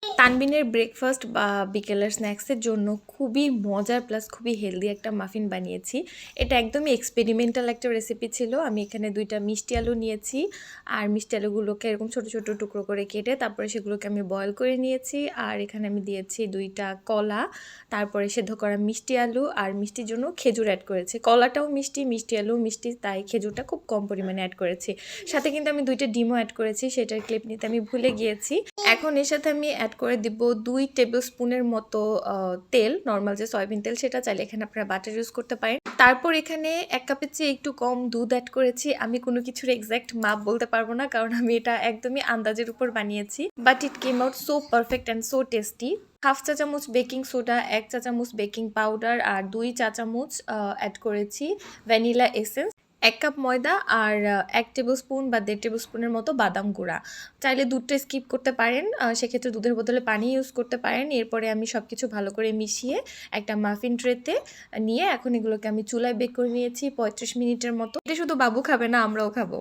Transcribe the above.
তানবিনের breakfast বা বিকেলের স্ন্যাক্সের জন্য খুবই মজার প্লাস খুবই হেলদি একটা মাফিন বানিয়েছি। এটা একদমই এক্সপেরিমেন্টাল একটা রেসিপি ছিল। আমি এখানে ২ টা মিষ্টি আলু নিয়েছি। আর মিষ্টি আলুগুলোকে এরকম ছোট, ছোট টুকরো করে কেটে তারপরে সেগুলোকে আমি বয়েল করে নিয়েছি। আর এখানে আমি দিয়েছি ২ টা কলা, তারপরে সেদ্ধ করা মিষ্টি আলু আর মিষ্টির জন্য খেজুর এড করেছি। কলাটাও মিষ্টি, মিষ্টি আলুও মিষ্টি, তাই খেজুরটা খুব কম পরিমাণে এড করেছি। সাথে কিন্তু আমি ২ টা ডিমও এড করেছি, সেটার ক্লিপ নিতে আমি ভুলে গিয়েছি। এখন এর সাথে আমি অ্যাড করে দিব ২ টেবিল স্পুনের মতো তেল, নরমাল যে সয়াবিন তেল, সেটা চাইলে এখানে আপনারা বাটার ইউজ করতে পারেন। তারপর এখানে ১ কাপের চেয়ে একটু কম দুধ অ্যাড করেছি। আমি কোনো কিছুর এক্সাক্ট মাপ বলতে পারবো না, কারণ আমি এটা একদমই আন্দাজের উপর বানিয়েছি। But it came out so perfect and so tasty. ১/২ চা চামচ বেকিং সোডা, ১ চা চামচ বেকিং পাউডার আর ২ চা চামচ অ্যাড করেছি ভ্যানিলা এসেন্স, ১ কাপ ময়দা আর ১ টেবিল স্পুন বা ১.৫ টেবিল স্পুনের মতো বাদাম গুঁড়া। চাইলে দুধটা স্কিপ করতে পারেন, সেক্ষেত্রে দুধের বদলে পানি ইউজ করতে পারেন। এরপরে আমি সব কিছু ভালো করে মিশিয়ে একটা মাফিন ট্রেতে নিয়ে এখন এগুলোকে আমি চুলায় বেক করে নিয়েছি ৩৫ মিনিটের মতো। এটা শুধু বাবু খাবে না, আমরাও খাবো।